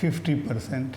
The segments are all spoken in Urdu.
50%,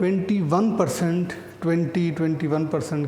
21%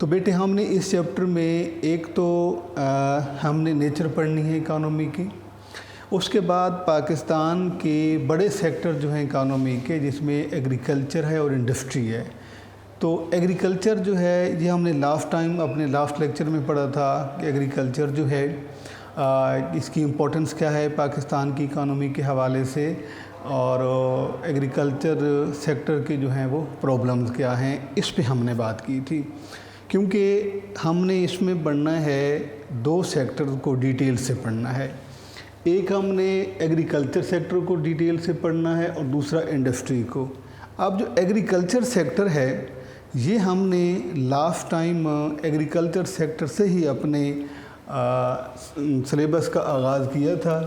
تو بیٹے ہم نے اس چیپٹر میں ایک تو ہم نے نیچر پڑھنی ہے اکانومی کی، اس کے بعد پاکستان کے بڑے سیکٹر جو ہیں اکانومی کے، جس میں ایگریکلچر ہے اور انڈسٹری ہے۔ تو ایگریکلچر جو ہے یہ ہم نے لاسٹ ٹائم اپنے لاسٹ لیکچر میں پڑھا تھا کہ ایگریکلچر جو ہے اس کی امپورٹنس کیا ہے پاکستان کی اکانومی کے حوالے سے، اور ایگریکلچر سیکٹر کے جو ہیں وہ پرابلمز کیا ہیں، اس پہ ہم نے بات کی تھی۔ کیونکہ ہم نے اس میں پڑھنا ہے دو سیکٹر کو ڈیٹیل سے پڑھنا ہے، ایک ہم نے ایگریکلچر سیکٹر کو ڈیٹیل سے پڑھنا ہے اور دوسرا انڈسٹری کو۔ اب جو ایگریکلچر سیکٹر ہے یہ ہم نے لاسٹ ٹائم ایگریکلچر سیکٹر سے ہی اپنے سلیبس کا آغاز کیا تھا،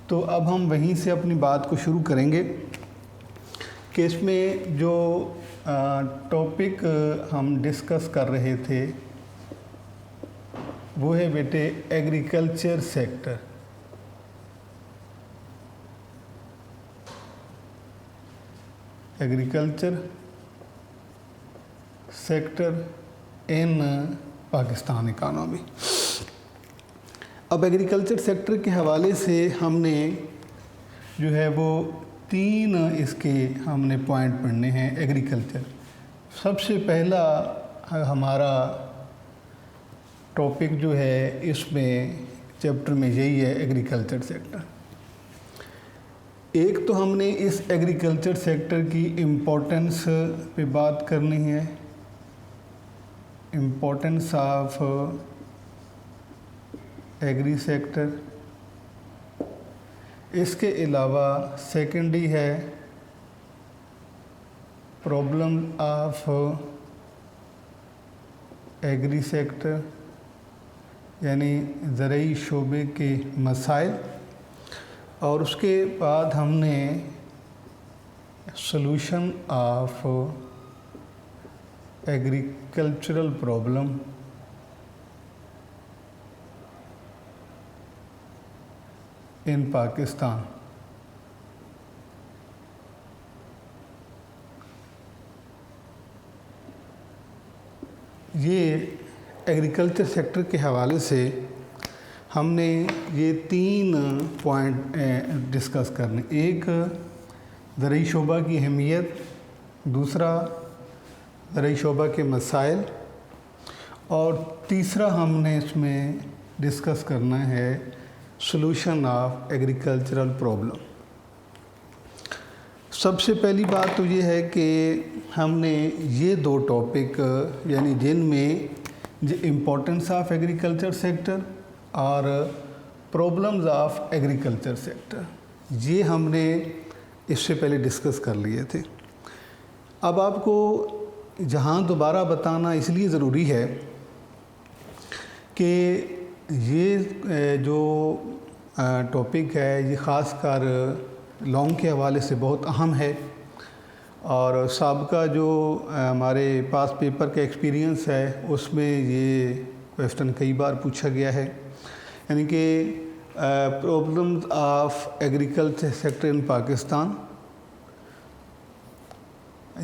تو اب ہم وہیں سے اپنی بات کو شروع کریں گے کہ اس میں جو ٹاپک ہم ڈسکس کر رہے تھے وہ ہے بیٹے agriculture sector. Agriculture sector in Pakistan economy. اب ایگریکلچر سیکٹر کے حوالے سے ہم نے جو ہے وہ تین اس کے ہم نے پوائنٹ پڑھنے ہیں ایگریکلچر۔ سب سے پہلا ہمارا ٹاپک جو ہے اس میں چیپٹر میں یہی ہے ایگریکلچر سیکٹر۔ ایک تو ہم نے اس ایگریکلچر سیکٹر کی امپورٹنس پہ بات کرنی ہے، امپورٹنس آف ایگری سیکٹر۔ اس کے علاوہ سیکنڈری ہے پرابلم آف ایگری سیکٹر، یعنی زرعی شعبے کے مسائل، اور اس کے بعد ہم نے solution of agricultural problem in Pakistan. یہ ایگریکلچر سیکٹر کے حوالے سے ہم نے یہ تین پوائنٹ ڈسکس کرنے، ایک زرعی شعبہ کی اہمیت، دوسرا زرعی شعبہ کے مسائل، اور تیسرا ہم نے اس میں ڈسکس کرنا ہے سلوشن آف ایگریکلچرل پرابلم۔ سب سے پہلی بات تو یہ ہے کہ ہم نے یہ دو ٹاپک یعنی جن میں جو امپورٹنس آف ایگریکلچر سیکٹر اور پرابلمز آف ایگریکلچر سیکٹر، یہ ہم نے اس سے پہلے ڈسکس کر لیے تھے۔ اب آپ کو جہاں دوبارہ بتانا اس لیے ضروری ہے کہ یہ جو ٹاپک ہے یہ خاص کر لانگ کے حوالے سے بہت اہم ہے، اور سابقہ جو ہمارے پاس پیپر کا ایکسپیرینس ہے اس میں یہ کویسچن کئی بار پوچھا گیا ہے، یعنی کہ problems of agriculture sector in Pakistan,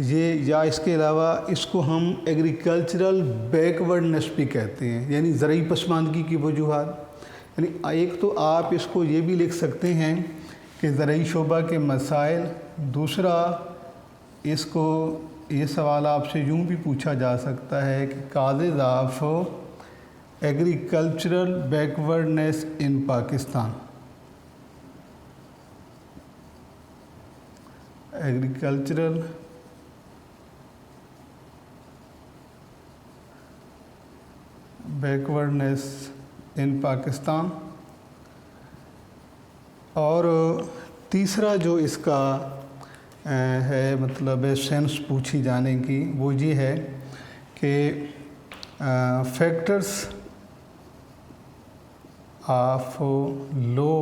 یہ یا اس کے علاوہ اس کو ہم ایگریکلچرل بیکورڈنس بھی کہتے ہیں، یعنی زرعی پسماندگی کی وجوہات۔ یعنی ایک تو آپ اس کو یہ بھی لکھ سکتے ہیں کہ زرعی شعبہ کے مسائل، دوسرا اس کو یہ سوال آپ سے یوں بھی پوچھا جا سکتا ہے کہ causes of agricultural backwardness in Pakistan, agricultural backwardness in Pakistan. اور تیسرا جو اس کا ہے مطلب سینس پوچھی جانے کی وہ یہ ہے کہ factors of low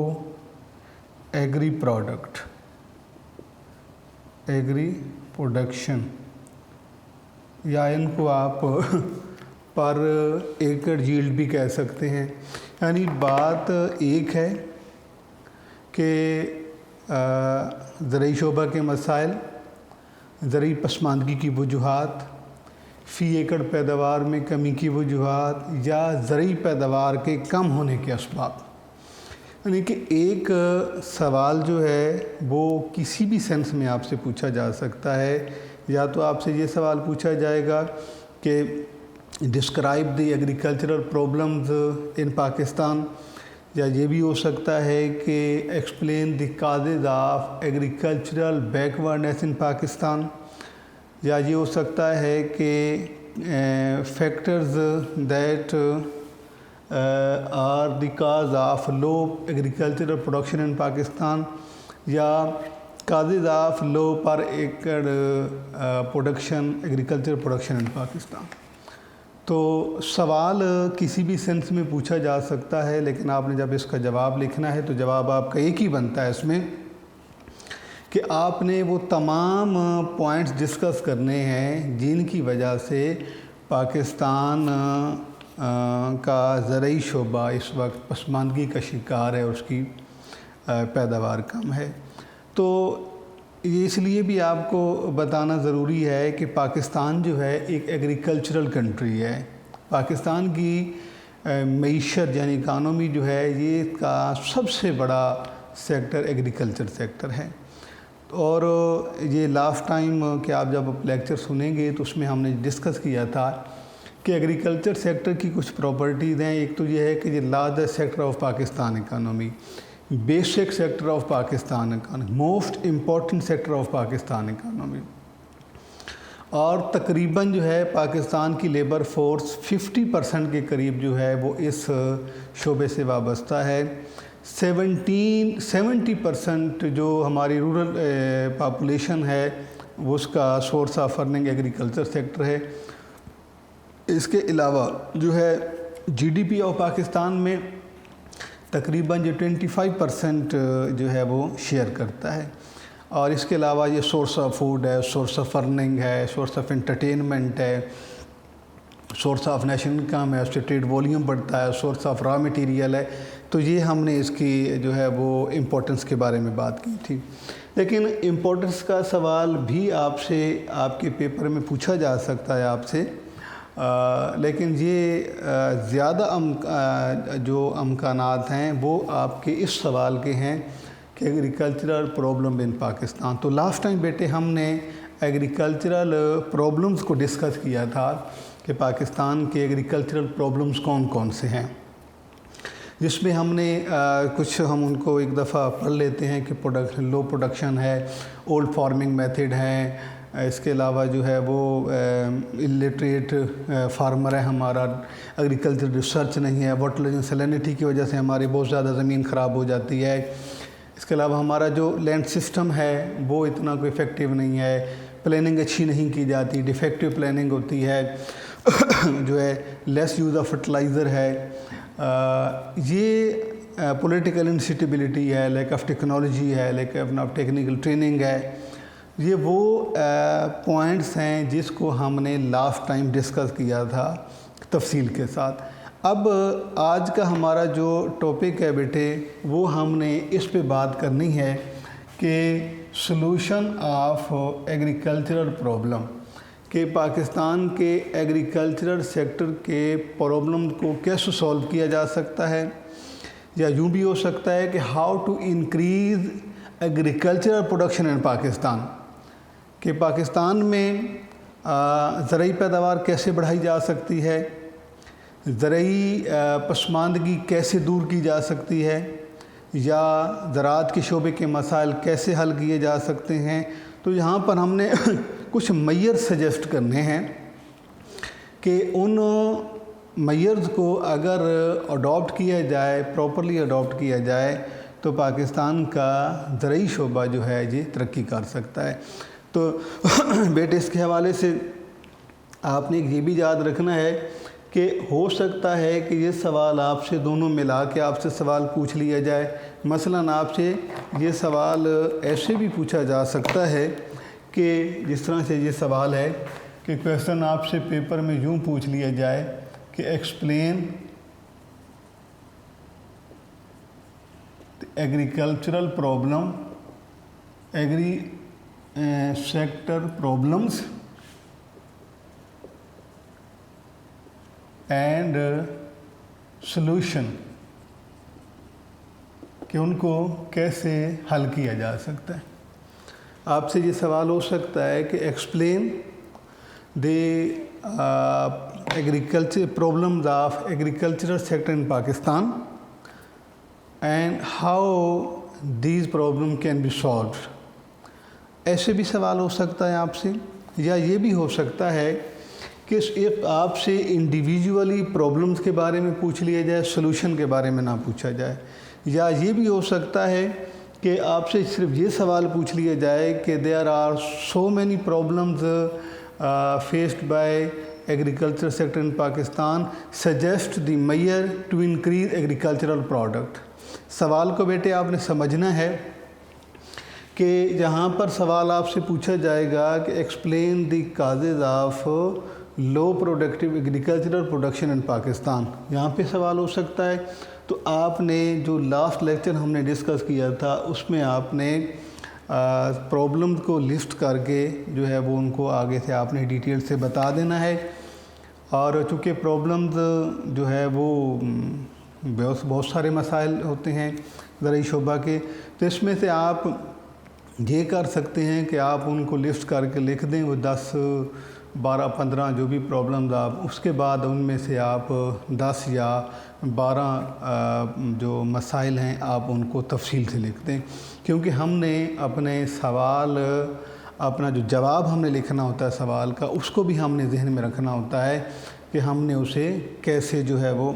agri product, agri production, یا ان کو آپ پر ایکڑ ییلڈ بھی کہہ سکتے ہیں۔ یعنی بات ایک ہے کہ زرعی شعبہ کے مسائل، زرعی پسماندگی کی وجوہات، فی ایکڑ پیداوار میں کمی کی وجوہات یا زرعی پیداوار کے کم ہونے کے اسباب. یعنی کہ ایک سوال جو ہے وہ کسی بھی سینس میں آپ سے پوچھا جا سکتا ہے. یا تو آپ سے یہ سوال پوچھا جائے گا کہ describe the agricultural problems in Pakistan, یا یہ بھی ہو سکتا ہے کہ explain the causes of agricultural backwardness in Pakistan, یا یہ ہو سکتا ہے کہ factors that are the cause of low agricultural production in Pakistan, یا causes of low per acre production agriculture production in Pakistan. تو سوال کسی بھی سینس میں پوچھا جا سکتا ہے، لیکن آپ نے جب اس کا جواب لکھنا ہے تو جواب آپ کا ایک ہی بنتا ہے اس میں کہ آپ نے وہ تمام پوائنٹس ڈسکس کرنے ہیں جن کی وجہ سے پاکستان کا زرعی شعبہ اس وقت پسماندگی کا شکار ہے، اس کی پیداوار کم ہے. تو یہ اس لیے بھی آپ کو بتانا ضروری ہے کہ پاکستان جو ہے ایک ایگریکلچرل کنٹری ہے. پاکستان کی معیشت یعنی اکانومی جو ہے یہ کا سب سے بڑا سیکٹر ایگریکلچر سیکٹر ہے. اور یہ لاسٹ ٹائم کہ آپ جب لیکچر سنیں گے تو اس میں ہم نے ڈسکس کیا تھا کہ ایگریکلچر سیکٹر کی کچھ پراپرٹیز ہیں. ایک تو یہ ہے کہ یہ largest sector of Pakistan economy, basic sector of Pakistan economy, most important sector of Pakistan economy. اور تقریباً جو ہے پاکستان کی لیبر فورس 50% کے قریب جو ہے وہ اس شعبے سے وابستہ ہے. 70% جو ہماری رورل پاپولیشن ہے وہ اس کا source of earning agriculture sector ہے. اس کے علاوہ جو ہے G D P of Pakistan میں تقریباً جو 25% جو ہے وہ شیئر کرتا ہے. اور اس کے علاوہ یہ سورس آف فوڈ ہے، سورس آف ارننگ ہے، سورس آف انٹرٹینمنٹ ہے، سورس آف نیشنل انکم ہے، اس سے ٹریڈ والیوم بڑھتا ہے، سورس آف را مٹیریل ہے. تو یہ ہم نے اس کی جو ہے وہ امپورٹنس کے بارے میں بات کی تھی. لیکن امپورٹنس کا سوال بھی آپ سے آپ کے پیپر میں پوچھا جا سکتا ہے آپ سے، لیکن یہ زیادہ جو امکانات ہیں وہ آپ کے اس سوال کے ہیں کہ ایگریکلچرل پرابلم ان پاکستان. تو لاسٹ ٹائم بیٹے ہم نے ایگریکلچرل پرابلمز کو ڈسکس کیا تھا کہ پاکستان کے ایگریکلچرل پرابلمز کون کون سے ہیں، جس میں ہم نے کچھ ہم ان کو ایک دفعہ پڑھ لیتے ہیں کہ لو پروڈکشن ہے، اولڈ فارمنگ میتھڈ ہیں. اس کے علاوہ جو ہے وہ الٹریٹ فارمر ہے، ہمارا ایگریکلچر ریسرچ نہیں ہے، واٹر سیلینٹی کی وجہ سے ہماری بہت زیادہ زمین خراب ہو جاتی ہے. اس کے علاوہ ہمارا جو لینڈ سسٹم ہے وہ اتنا کوئی افیکٹو نہیں ہے، پلاننگ اچھی نہیں کی جاتی، ڈیفیکٹو پلاننگ ہوتی ہے، جو ہے لیس یوز آف فرٹیلائزر ہے. یہ پولیٹیکل انسٹیبلٹی ہے، لیک آف ٹیکنالوجی ہے، لیک آف ٹیکنیکل ٹریننگ ہے. یہ وہ پوائنٹس ہیں جس کو ہم نے لاسٹ ٹائم ڈسکس کیا تھا تفصیل کے ساتھ. اب آج کا ہمارا جو ٹاپک ہے بیٹے وہ ہم نے اس پہ بات کرنی ہے کہ سلوشن آف ایگریکلچرل پرابلم، کہ پاکستان کے ایگریکلچرل سیکٹر کے پرابلم کو کیسے سولو کیا جا سکتا ہے، یا یوں بھی ہو سکتا ہے کہ how to increase agricultural production in Pakistan, کہ پاکستان میں زرعی پیداوار کیسے بڑھائی جا سکتی ہے، زرعی پسماندگی کیسے دور کی جا سکتی ہے، یا زراعت کے شعبے کے مسائل کیسے حل کیے جا سکتے ہیں. تو یہاں پر ہم نے کچھ معیار سجیسٹ کرنے ہیں کہ ان معیارز کو اگر اڈاپٹ کیا جائے، پراپرلی اڈاپٹ کیا جائے تو پاکستان کا زرعی شعبہ جو ہے یہ ترقی کر سکتا ہے. تو بیٹے اس کے حوالے سے آپ نے یہ بھی یاد رکھنا ہے کہ ہو سکتا ہے کہ یہ سوال آپ سے دونوں ملا کے آپ سے سوال پوچھ لیا جائے. مثلاً آپ سے یہ سوال ایسے بھی پوچھا جا سکتا ہے کہ جس طرح سے یہ سوال ہے کہ کویسچن آپ سے پیپر میں یوں پوچھ لیا جائے کہ explain agricultural problem sector problems and solution کہ ان کو کیسے حل کیا جا سکتا ہے. آپ سے یہ سوال ہو سکتا ہے کہ explain the agriculture problems of agricultural sector in Pakistan and how these problem can be solved. ایسے بھی سوال ہو سکتا ہے آپ سے, یا یہ بھی ہو سکتا ہے کہ آپ سے انڈیویجولی پرابلمز کے بارے میں پوچھ لیا جائے, سلوشن کے بارے میں نہ پوچھا جائے. یا یہ بھی ہو سکتا ہے کہ آپ سے صرف یہ سوال پوچھ لیا جائے کہ there are so many problems faced by agriculture sector in Pakistan, suggest the measure to increase agricultural product. سوال کو بیٹے آپ نے سمجھنا ہے کہ جہاں پر سوال آپ سے پوچھا جائے گا کہ explain the causes of low productive agricultural production in Pakistan, یہاں پہ سوال ہو سکتا ہے. تو آپ نے جو لاسٹ لیکچر ہم نے ڈسکس کیا تھا اس میں آپ نے پرابلم کو لسٹ کر کے جو ہے وہ ان کو آگے سے آپ نے ڈیٹیل سے بتا دینا ہے. اور چونکہ پرابلمز جو ہے وہ بہت سارے مسائل ہوتے ہیں زرعی شعبہ کے, تو اس میں سے آپ یہ کر سکتے ہیں کہ آپ ان کو لسٹ کر کے لکھ دیں, وہ 10 12 15 جو بھی پرابلمز آپ, اس کے بعد ان میں سے آپ 10 یا 12 جو مسائل ہیں آپ ان کو تفصیل سے لکھ دیں. کیونکہ ہم نے اپنے سوال, اپنا جو جواب ہم نے لکھنا ہوتا ہے سوال کا, اس کو بھی ہم نے ذہن میں رکھنا ہوتا ہے کہ ہم نے اسے کیسے جو ہے وہ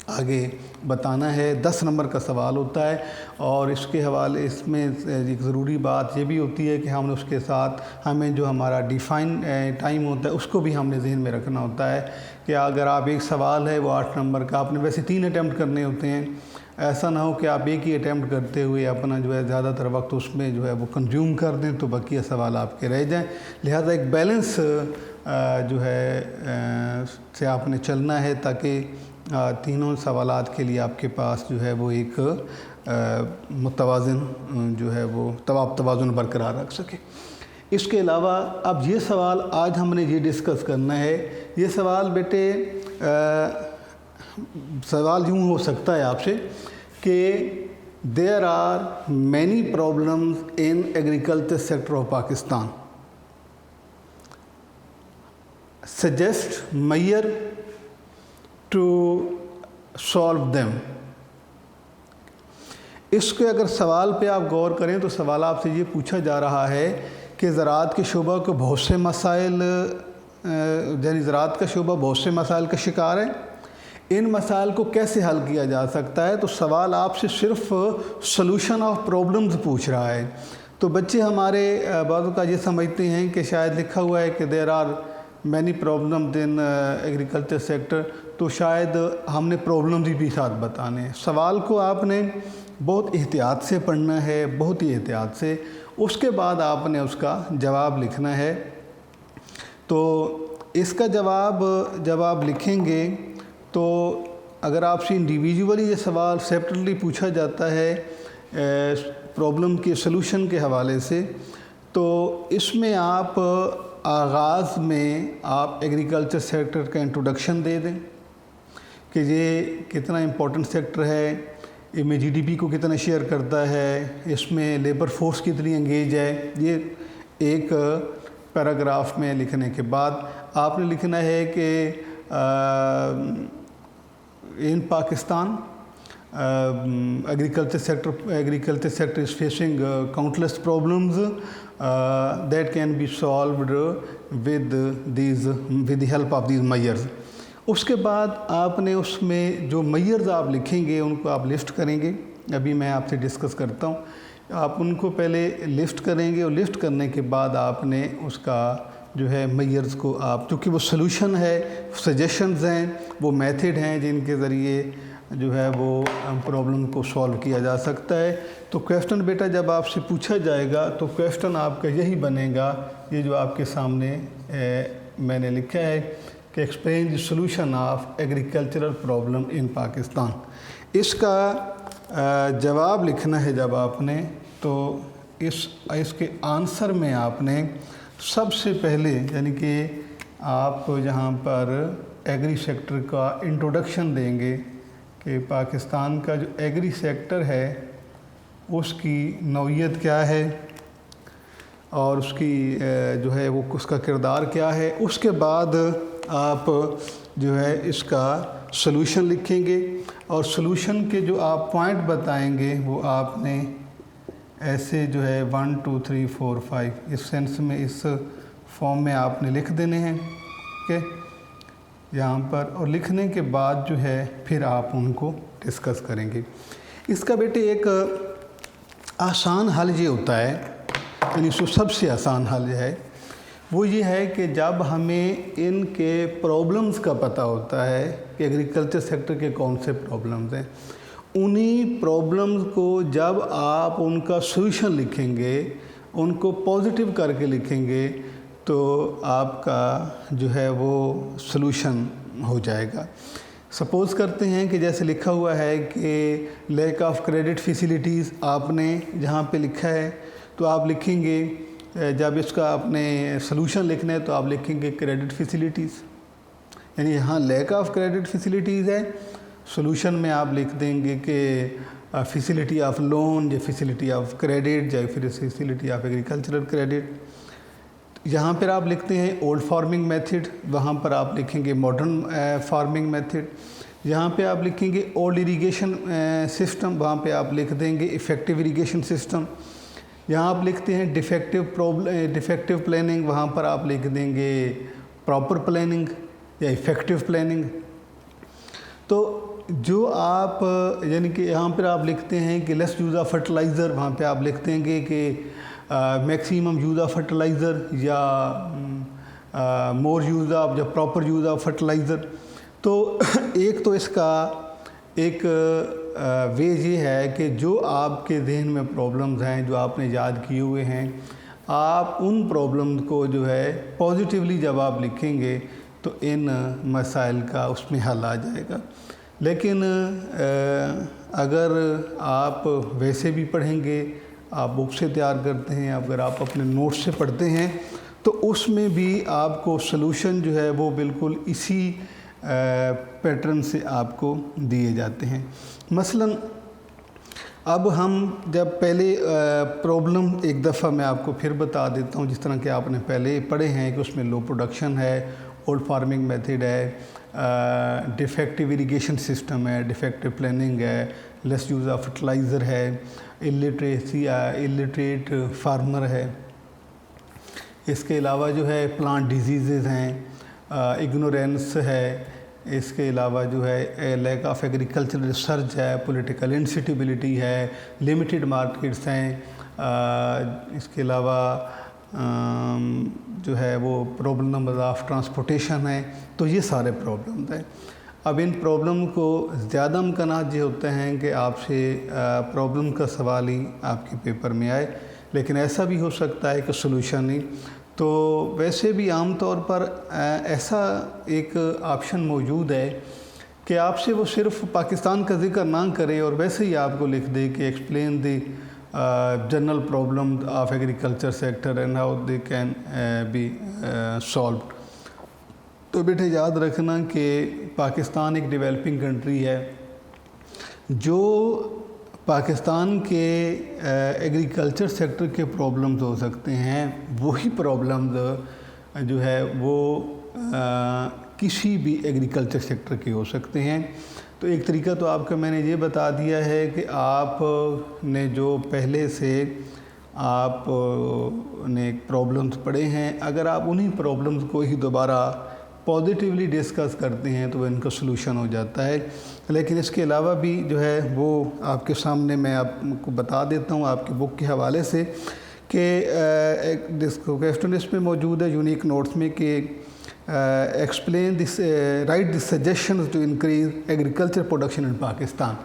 آگے بتانا ہے. 10 نمبر کا سوال ہوتا ہے, اور اس کے حوالے اس میں ایک ضروری بات یہ بھی ہوتی ہے کہ ہم نے اس کے ساتھ ہمیں جو ہمارا ڈیفائن ٹائم ہوتا ہے اس کو بھی ہم نے ذہن میں رکھنا ہوتا ہے کہ اگر آپ ایک سوال ہے وہ 8 نمبر کا, آپ نے ویسے 3 اٹیمپٹ کرنے ہوتے ہیں, ایسا نہ ہو کہ آپ ایک ہی اٹیمپٹ کرتے ہوئے اپنا جو ہے زیادہ تر وقت اس میں جو ہے وہ کنزیوم کر دیں تو بقیہ سوال آپ کے رہ جائیں. لہذا ایک بیلنس جو ہے سے آپ نے چلنا ہے تاکہ تینوں سوالات کے لیے آپ کے پاس جو ہے وہ ایک متوازن جو ہے وہ توازن برقرار رکھ سکے. اس کے علاوہ اب یہ سوال آج ہم نے یہ ڈسکس کرنا ہے, یہ سوال بیٹے سوال یوں ہو سکتا ہے آپ سے کہ there are many problems in agriculture sector of Pakistan, suggest measure to solve them. اس کے اگر سوال پہ آپ غور کریں تو سوال آپ سے یہ پوچھا جا رہا ہے کہ زراعت کے شعبہ کو بہت سے مسائل, یعنی زراعت کا شعبہ بہت سے مسائل کا شکار ہے, ان مسائل کو کیسے حل کیا جا سکتا ہے. تو سوال آپ سے صرف سلوشن آف پرابلمز پوچھ رہا ہے. تو بچے ہمارے بعض کا یہ سمجھتے ہیں کہ شاید لکھا ہوا ہے کہ there are many problems in agriculture sector, تو شاید ہم نے پرابلمز بھی ساتھ بتانے ہیں. سوال کو آپ نے بہت احتیاط سے پڑھنا ہے, بہت ہی احتیاط سے, اس کے بعد آپ نے اس کا جواب لکھنا ہے. تو اس کا جواب جب آپ لکھیں گے تو اگر آپ سے انڈیویجولی یہ سوال سیپریٹلی پوچھا جاتا ہے پرابلم کے سلوشن کے حوالے سے, تو اس میں آپ آغاز میں آپ ایگریکلچر سیکٹر کا انٹروڈکشن دے دیں کہ یہ کتنا امپورٹنٹ سیکٹر ہے, اس میں جی ڈی پی کو کتنا شیئر کرتا ہے, اس میں لیبر فورس کتنی انگیج ہے. یہ ایک پیراگراف میں لکھنے کے بعد آپ نے لکھنا ہے کہ ان Pakistan agriculture sector is facing countless problems that can be solved with the help of these measures. اس کے بعد آپ نے اس میں جو میئرز آپ لکھیں گے ان کو آپ لسٹ کریں گے. ابھی میں آپ سے ڈسکس کرتا ہوں, آپ ان کو پہلے لسٹ کریں گے, اور لسٹ کرنے کے بعد آپ نے اس کا جو ہے میئرز کو آپ, چونکہ وہ سلوشن ہے, سجیشنز ہیں, وہ میتھڈ ہیں جن کے ذریعے جو ہے وہ پرابلم کو سولو کیا جا سکتا ہے. تو کویسچن بیٹا جب آپ سے پوچھا جائے گا تو کویسچن آپ کا یہی بنے گا, یہ جو آپ کے سامنے میں نے لکھا ہے کہ explain the solution of agricultural problem in Pakistan. اس کا جواب لکھنا ہے جب آپ نے, تو اس کے آنسر میں آپ نے سب سے پہلے, یعنی کہ آپ جہاں پر ایگری سیکٹر کا انٹروڈکشن دیں گے کہ پاکستان کا جو ایگری سیکٹر ہے اس کی نوعیت کیا ہے اور اس کی جو ہے وہ اس کا کردار کیا ہے. اس کے بعد آپ جو ہے اس کا سلوشن لکھیں گے اور سلوشن کے جو آپ پوائنٹ بتائیں گے وہ آپ نے ایسے جو ہے 1 2 3 4 5 اس سینس میں اس فارم میں آپ نے لکھ دینے ہیں. اوکے یہاں پر, اور لکھنے کے بعد جو ہے پھر آپ ان کو ڈسکس کریں گے. اس کا بیٹے ایک آسان حل یہ ہوتا ہے, یعنی سب سے آسان حل ہے وہ یہ ہے کہ جب ہمیں ان کے پرابلمز کا پتہ ہوتا ہے کہ ایگریکلچر سیکٹر کے کون سے پرابلمز ہیں, انہی پرابلمز کو جب آپ ان کا سولوشن لکھیں گے, ان کو پازیٹیو کر کے لکھیں گے تو آپ کا جو ہے وہ سلوشن ہو جائے گا. سپوز کرتے ہیں کہ جیسے لکھا ہوا ہے کہ لیک آف کریڈٹ فیسیلیٹیز, آپ نے جہاں پہ لکھا ہے تو آپ لکھیں گے, جب اس کا آپ نے سلوشن لکھنا ہے تو آپ لکھیں گے کریڈٹ فیسیلیٹیز, یعنی یہاں لیک آف کریڈٹ فیسیلیٹیز ہے, سلوشن میں آپ لکھ دیں گے کہ فیسیلیٹی آف لون یا فیسیلیٹی آف کریڈٹ یا پھر فیسیلیٹی آف ایگریکلچرل کریڈٹ. یہاں پر آپ لکھتے ہیں اولڈ فارمنگ میتھڈ, وہاں پر آپ لکھیں گے ماڈرن فارمنگ میتھڈ. یہاں پہ آپ لکھیں گے اولڈ اریگیشن سسٹم, وہاں پہ آپ لکھ دیں گے افیکٹو اریگیشن سسٹم. یہاں آپ لکھتے ہیں ڈیفیکٹو پلاننگ, وہاں پر آپ لکھ دیں گے پراپر پلاننگ یا افیکٹو پلاننگ. تو جو آپ یعنی کہ یہاں پر آپ لکھتے ہیں کہ لیس یوز آف فرٹیلائزر, وہاں پہ آپ لکھ دیں گے کہ میکسیمم یوز آف فرٹیلائزر یا مور یوز آف یا پراپر یوز آف فرٹیلائزر. تو ایک تو اس کا ایک وے یہ ہے کہ جو آپ کے ذہن میں پرابلمز ہیں جو آپ نے یاد کیے ہوئے ہیں, آپ ان پرابلمز کو جو ہے پازیٹیولی جب آپ لکھیں گے تو ان مسائل کا اس میں حل آ جائے گا. لیکن اگر آپ ویسے بھی پڑھیں گے, آپ بک سے تیار کرتے ہیں, اگر آپ اپنے نوٹ سے پڑھتے ہیں تو اس میں بھی آپ کو سلوشن جو ہے وہ بالکل اسی پیٹرن سے آپ کو دیے جاتے ہیں. مثلا اب ہم جب پہلے پرابلم ایک دفعہ میں آپ کو پھر بتا دیتا ہوں, جس طرح کہ آپ نے پہلے پڑھے ہیں کہ اس میں لو پروڈکشن ہے, اولڈ فارمنگ میتھڈ ہے, ڈیفیکٹو اریگیشن سسٹم ہے, ڈیفیکٹو پلاننگ ہے, لیس یوز آف فرٹیلائزر ہے, الٹریٹ فارمر ہے. اس کے علاوہ جو ہے پلانٹ ڈیزیزز ہیں, اگنورینس ہے, اس کے علاوہ جو ہے لیک آف ایگریکلچرل ریسرچ ہے, پولیٹیکل انسٹیبلٹی ہے, لمیٹڈ مارکیٹس ہیں, اس کے علاوہ جو ہے وہ پرابلم آف ٹرانسپورٹیشن ہے. تو یہ سارے پرابلمز ہیں. اب ان پرابلم کو زیادہ امکانات یہ ہوتے ہیں کہ آپ سے پرابلم کا سوال ہی آپ کے پیپر میں آئے, لیکن ایسا بھی ہو سکتا ہے کہ سلوشن ہی. تو ویسے بھی عام طور پر ایسا ایک آپشن موجود ہے کہ آپ سے وہ صرف پاکستان کا ذکر نہ کرے اور ویسے ہی آپ کو لکھ دے کہ explain the general problem of agriculture sector and how they can be solved. تو بیٹے یاد رکھنا کہ پاکستان ایک ڈیولپنگ کنٹری ہے. جو پاکستان کے ایگریکلچر سیکٹر کے پرابلمز ہو سکتے ہیں, وہی پرابلمز جو ہے وہ کسی بھی ایگریکلچر سیکٹر کے ہو سکتے ہیں. تو ایک طریقہ تو آپ کا میں نے یہ بتا دیا ہے کہ آپ نے جو پہلے سے آپ نے پرابلمز پڑھے ہیں, اگر آپ انہی پرابلمز کو ہی دوبارہ پازیٹیولی ڈسکس کرتے ہیں تو ان کا سلوشن ہو جاتا ہے. لیکن اس کے علاوہ بھی جو ہے وہ آپ کے سامنے میں آپ کو بتا دیتا ہوں آپ کی بک کے حوالے سے کہ ایک کویسچن اس میں موجود ہے یونیک نوٹس میں کہ explain this write this suggestions to increase agriculture production in Pakistan.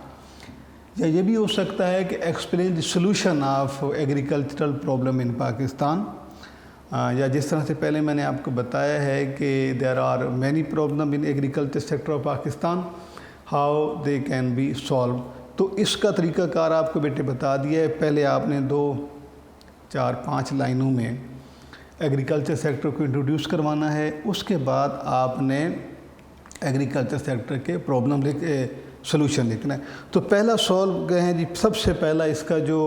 یا یہ بھی ہو سکتا ہے کہ explain the solution of agricultural problem in Pakistan, یا جس طرح سے پہلے میں نے آپ کو بتایا ہے کہ there are many problem in agriculture sector of Pakistan, how they can be solve. تو اس کا طریقہ کار آپ کو بیٹے بتا دیا ہے. پہلے آپ نے 2 4 5 لائنوں میں ایگریکلچر سیکٹر کو انٹروڈیوس کروانا ہے. اس کے بعد آپ نے ایگریکلچر سیکٹر کے پرابلم سلوشن لکھنا ہے. تو پہلا سالو گئے ہیں جی، سب سے پہلا اس کا جو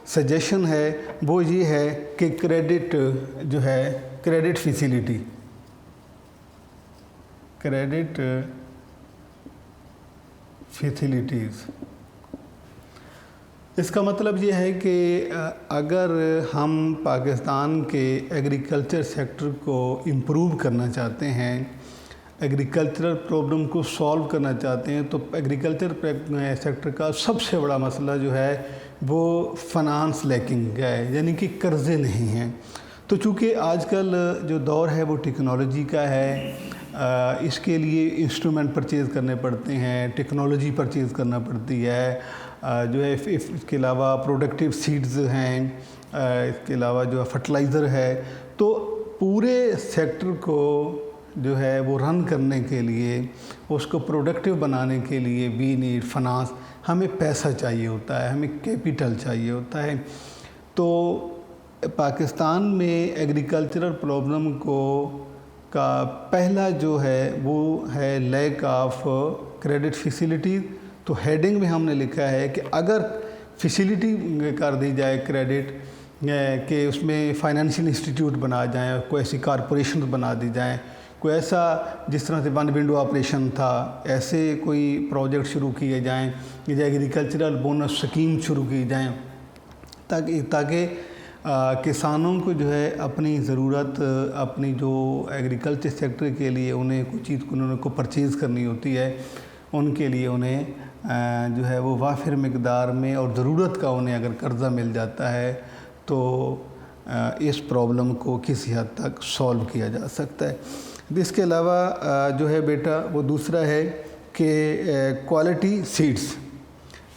سجیشن ہے وہ یہ ہے کہ کریڈٹ جو ہے، کریڈٹ فیسیلٹی، کریڈٹ فیسیلٹیز. اس کا مطلب یہ ہے کہ اگر ہم پاکستان کے ایگریکلچر سیکٹر کو امپروو کرنا چاہتے ہیں، ایگریکلچرل پرابلم کو سالو کرنا چاہتے ہیں، تو ایگریکلچر سیکٹر کا سب سے بڑا مسئلہ جو ہے وہ فنانس لیکنگ ہے، یعنی کہ قرضے نہیں ہیں. تو چونکہ آج کل جو دور ہے وہ ٹیکنالوجی کا ہے، اس کے لیے انسٹرومنٹ پرچیز کرنے پڑتے ہیں، ٹیکنالوجی پرچیز کرنا پڑتی ہے، جو ہے اس کے علاوہ پروڈکٹیو سیڈز ہیں، اس کے علاوہ جو فرٹیلائزر ہے. تو پورے سیکٹر کو جو ہے وہ رن کرنے کے لیے، اس کو پروڈکٹیو بنانے کے لیے وی نیڈ فنانس، ہمیں پیسہ چاہیے ہوتا ہے، ہمیں کیپٹل چاہیے ہوتا ہے. تو پاکستان میں ایگریکلچرل پرابلم کا پہلا جو ہے وہ ہے لیک آف کریڈٹ فیسیلٹی. تو ہیڈنگ میں ہم نے لکھا ہے کہ اگر فیسیلٹی کر دی جائے کریڈٹ، کہ اس میں فائنینشیل انسٹیٹیوٹ بنا جائیں، کوئی ایسی کارپوریشن بنا دی جائیں، کوئی ایسا جس طرح سے ون ونڈو آپریشن تھا، ایسے کوئی پروجیکٹ شروع کیے جائیں، یا ایگریکلچرل بونس سکیم شروع کی جائیں، تاکہ کسانوں کو جو ہے اپنی ضرورت، اپنی جو ایگریکلچر سیکٹر کے لیے انہیں کوئی چیز انہوں کو پرچیز کرنی ہوتی ہے، ان کے لیے انہیں جو ہے وہ وافر مقدار میں اور ضرورت کا انہیں اگر قرضہ مل جاتا ہے تو اس پرابلم کو کسی حد تک سالو کیا جا سکتا ہے. اس کے علاوہ جو ہے بیٹا وہ دوسرا ہے کہ کوالٹی سیڈز،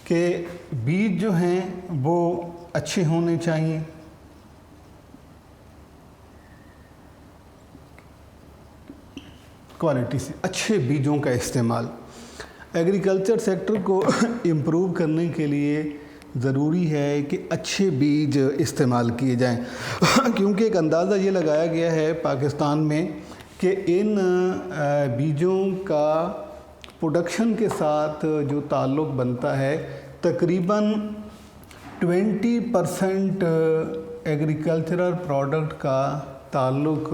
کہ بیج جو ہیں وہ اچھے ہونے چاہیے، کوالٹی سے اچھے بیجوں کا استعمال. ایگریکلچر سیکٹر کو امپروو کرنے کے لیے ضروری ہے کہ اچھے بیج استعمال کیے جائیں، کیونکہ ایک اندازہ یہ لگایا گیا ہے پاکستان میں کہ ان بیجوں کا پروڈکشن کے ساتھ جو تعلق بنتا ہے، تقریباً 20% ایگریکلچرل پروڈکٹ کا تعلق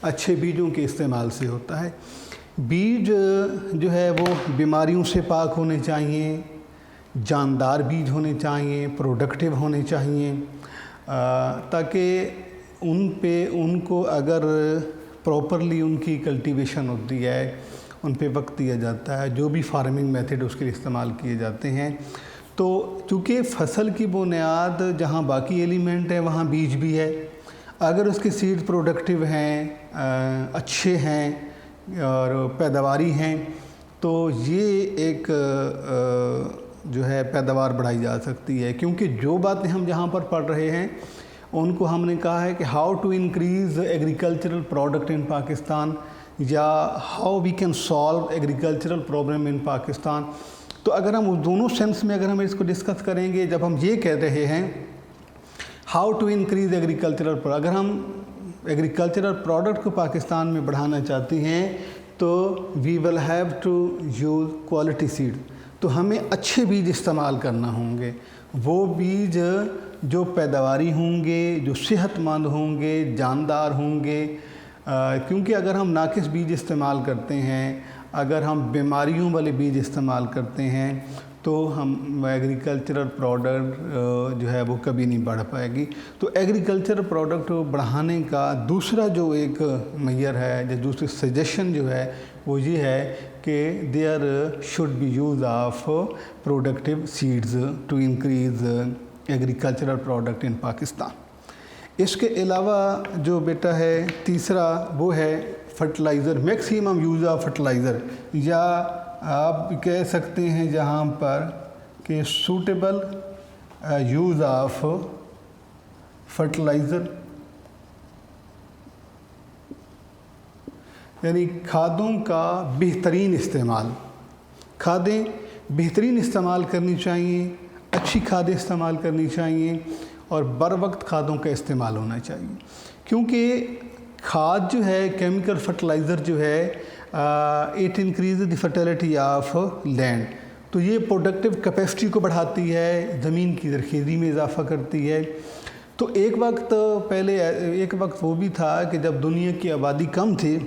اچھے بیجوں کے استعمال سے ہوتا ہے. بیج جو ہے وہ بیماریوں سے پاک ہونے چاہیے، جاندار بیج ہونے چاہیے، پروڈکٹیو ہونے چاہیے، تاکہ ان کو اگر پراپرلی ان کی کلٹیویشن ہوتی ہے، ان پہ وقت دیا جاتا ہے، جو بھی فارمنگ میتھڈ اس کے لیے استعمال کیے جاتے ہیں. تو چونکہ فصل کی بنیاد جہاں باقی ایلیمنٹ ہیں وہاں بیج بھی ہے، اگر اس کے سیڈ پروڈکٹیو ہیں، اچھے ہیں اور پیداواری ہیں، تو یہ ایک جو ہے پیداوار بڑھائی جا سکتی ہے. کیونکہ جو باتیں ہم جہاں پر پڑھ رہے ہیں ان کو ہم نے کہا ہے کہ how to increase agricultural product in Pakistan, یا how we can solve agricultural problem in Pakistan. تو اگر ہم اس دونوں سینس میں اگر ہم اس کو ڈسکس کریں گے، جب ہم یہ کہہ رہے ہیں ہاؤ ٹو انکریز ایگریکلچرل، اگر ہم ایگریکلچرل پروڈکٹ کو پاکستان میں بڑھانا چاہتے ہیں تو we will have to use quality seed. تو ہمیں اچھے بیج استعمال کرنا ہوں گے، وہ بیج جو پیداواری ہوں گے، جو صحت مند ہوں گے، جاندار ہوں گے. کیونکہ اگر ہم ناقص بیج استعمال کرتے ہیں، اگر ہم بیماریوں والے بیج استعمال کرتے ہیں، تو ہم ایگریکلچرل پروڈکٹ جو ہے وہ کبھی نہیں بڑھ پائے گی. تو ایگریکلچرل پروڈکٹ بڑھانے کا دوسرا جو ایک معیار ہے، جو دوسری سجیشن جو ہے وہ یہ ہے کہ there should be use of productive seeds to increase agricultural product in Pakistan. اس کے علاوہ جو بیٹا ہے تیسرا وہ ہے fertiliser, maximum use of fertiliser, یا آپ کہہ سکتے ہیں جہاں پر کہ سوٹیبل یوز آف فرٹیلائزر، یعنی کھادوں کا بہترین استعمال. کھادیں بہترین استعمال کرنی چاہیے، اچھی کھادیں استعمال کرنی چاہیے، اور بر وقت کھادوں کا استعمال ہونا چاہیے. کیونکہ کھاد جو ہے کیمیکل فرٹیلائزر جو ہے it increase the fertility of land, تو یہ پروڈکٹیو کیپیسٹی کو بڑھاتی ہے، زمین کی زرخیزی میں اضافہ کرتی ہے۔ تو ایک وقت وہ بھی تھا کہ جب دنیا کی آبادی کم تھی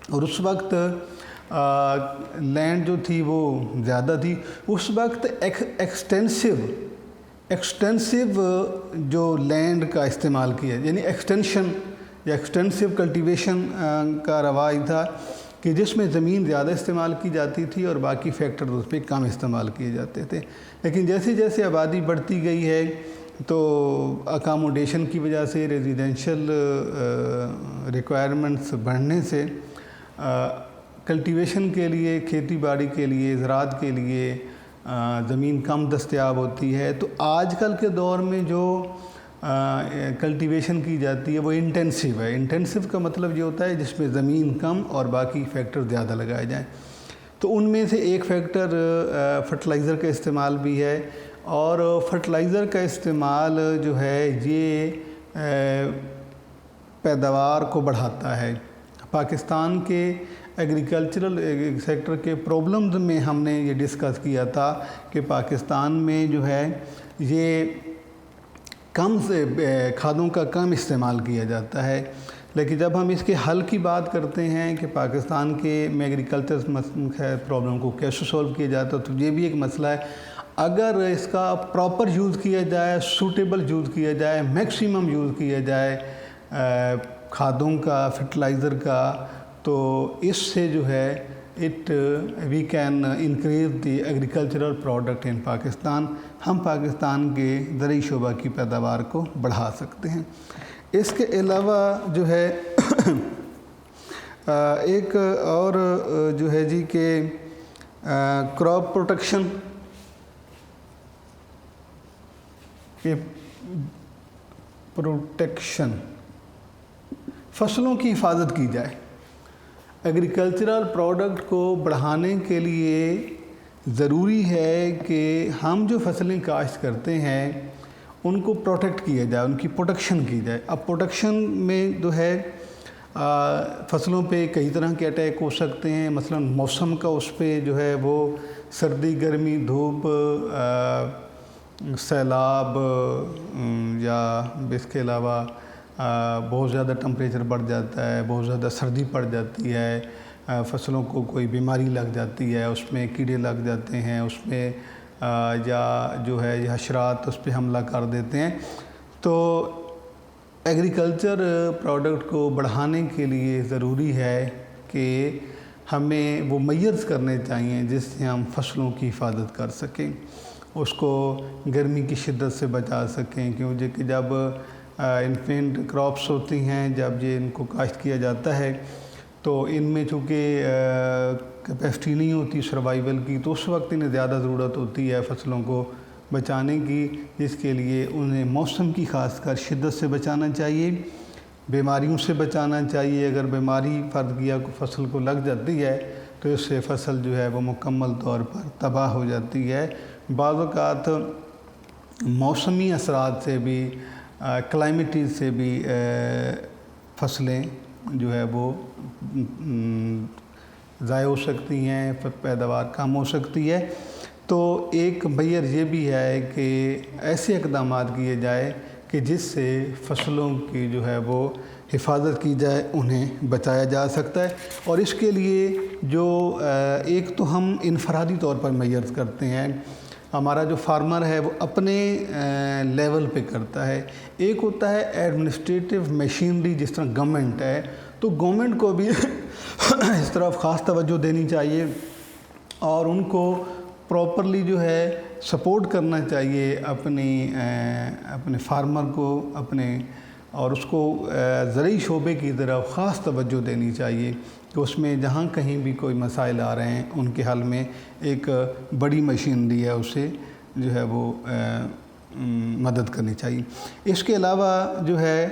اور اس وقت لینڈ جو تھی وہ زیادہ تھی، اس وقت ایکسٹینسو جو لینڈ کا استعمال کیا، یعنی ایکسٹینشن یا ایکسٹینسو کلٹیویشن کا رواج تھا کہ جس میں زمین زیادہ استعمال کی جاتی تھی اور باقی فیکٹر اس پہ کم استعمال کیے جاتے تھے۔ لیکن جیسے جیسے آبادی بڑھتی گئی ہے تو اکاموڈیشن کی وجہ سے، ریزیڈینشل ریکوائرمنٹس بڑھنے سے کلٹیویشن کے لیے، کھیتی باڑی کے لیے، زراعت کے لیے زمین کم دستیاب ہوتی ہے۔ تو آج کل کے دور میں جو کلٹیویشن کی جاتی ہے وہ انٹینسو ہے۔ انٹینسو کا مطلب یہ ہوتا ہے جس میں زمین کم اور باقی فیکٹر زیادہ لگائے جائیں۔ تو ان میں سے ایک فیکٹر فرٹیلائزر کا استعمال بھی ہے، اور فرٹیلائزر کا استعمال جو ہے یہ پیداوار کو بڑھاتا ہے۔ پاکستان کے ایگریکلچرل سیکٹر کے پرابلمز میں ہم نے یہ ڈسکس کیا تھا کہ پاکستان میں جو ہے یہ کم سے کھادوں کا کم استعمال کیا جاتا ہے، لیکن جب ہم اس کے حل کی بات کرتے ہیں کہ پاکستان کے میں ایگریکلچر پرابلم کو کیسے سولو کیا جاتا ہے، تو یہ بھی ایک مسئلہ ہے۔ اگر اس کا پراپر یوز کیا جائے، سوٹیبل یوز کیا جائے، میکسیمم یوز کیا جائے کھادوں کا، فرٹیلائزر کا، تو اس سے جو ہے we can increase the agricultural product in Pakistan, ہم پاکستان کے زرعی شعبہ کی پیداوار کو بڑھا سکتے ہیں۔ اس کے علاوہ جو ہے ایک اور جو ہے جی کہ کراپ پروٹیکشن، فصلوں کی حفاظت کی جائے۔ ایگریکلچرل پروڈکٹ کو بڑھانے کے لیے ضروری ہے کہ ہم جو فصلیں کاشت کرتے ہیں ان کو پروٹیکٹ کیا جائے، ان کی پروٹیکشن کی جائے۔ اب پروٹیکشن میں جو ہے فصلوں پہ کئی طرح کے اٹیک ہو سکتے ہیں، مثلا موسم کا اس پہ جو ہے وہ سردی، گرمی، دھوپ، سیلاب، یا اس کے علاوہ بہت زیادہ ٹمپریچر بڑھ جاتا ہے، بہت زیادہ سردی پڑ جاتی ہے، فصلوں کو کوئی بیماری لگ جاتی ہے، اس میں کیڑے لگ جاتے ہیں، اس میں یا جو ہے یہ حشرات اس پہ حملہ کر دیتے ہیں۔ تو ایگریکلچر پروڈکٹ کو بڑھانے کے لیے ضروری ہے کہ ہمیں وہ میئرز کرنے چاہیے جس سے ہم فصلوں کی حفاظت کر سکیں، اس کو گرمی کی شدت سے بچا سکیں، کیونکہ جب انفینٹ کراپس ہوتی ہیں، جب یہ ان کو کاشت کیا جاتا ہے تو ان میں چونکہ کیپیسٹی نہیں ہوتی سروائیول کی، تو اس وقت انہیں زیادہ ضرورت ہوتی ہے فصلوں کو بچانے کی، جس کے لیے انہیں موسم کی خاص کر شدت سے بچانا چاہیے، بیماریوں سے بچانا چاہیے۔ اگر بیماری فرد کیا کو فصل کو لگ جاتی ہے تو اس سے فصل جو ہے وہ مکمل طور پر تباہ ہو جاتی ہے۔ بعض اوقات موسمی اثرات سے بھی، کلائمیٹیز سے بھی فصلیں جو ہے وہ ضائع ہو سکتی ہیں، پیداوار کم ہو سکتی ہے۔ تو ایک میئر یہ بھی ہے کہ ایسے اقدامات کیے جائے کہ جس سے فصلوں کی جو ہے وہ حفاظت کی جائے، انہیں بچایا جا سکتا ہے۔ اور اس کے لیے جو ایک تو ہم انفرادی طور پر میئرز کرتے ہیں، ہمارا جو فارمر ہے وہ اپنے لیول پہ کرتا ہے، ایک ہوتا ہے ایڈمنسٹریٹو مشینری جس طرح گورنمنٹ ہے، تو گورنمنٹ کو بھی اس طرف خاص توجہ دینی چاہیے اور ان کو پراپرلی جو ہے سپورٹ کرنا چاہیے اپنے فارمر کو، اور اس کو زرعی شعبے کی طرف خاص توجہ دینی چاہیے کہ اس میں جہاں کہیں بھی کوئی مسائل آ رہے ہیں ان کے حل میں ایک بڑی مشینری ہے اسے جو ہے وہ مدد کرنی چاہیے۔ اس کے علاوہ جو ہے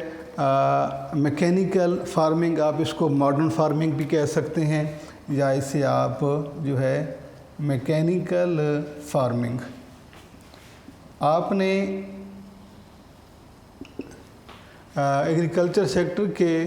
میکینیکل فارمنگ، آپ اس کو ماڈرن فارمنگ بھی کہہ سکتے ہیں، یا اسے آپ جو ہے میکینیکل فارمنگ، آپ نے ایگریکلچر سیکٹر کے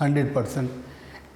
100%,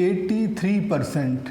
83%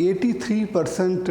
83%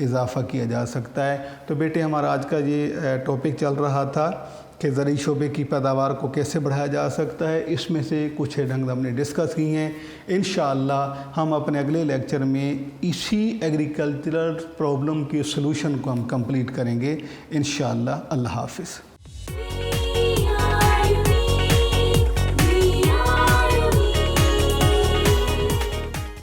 اضافہ کیا جا سکتا ہے۔ تو بیٹے ہمارا آج کا یہ ٹاپک چل رہا تھا کہ زرعی شعبے کی پیداوار کو کیسے بڑھایا جا سکتا ہے، اس میں سے کچھ ڈھنگ ہم نے ڈسکس کی ہیں۔ انشاءاللہ ہم اپنے اگلے لیکچر میں اسی ایگریکلچرل پرابلم کی سلوشن کو ہم کمپلیٹ کریں گے انشاءاللہ۔ اللہ حافظ۔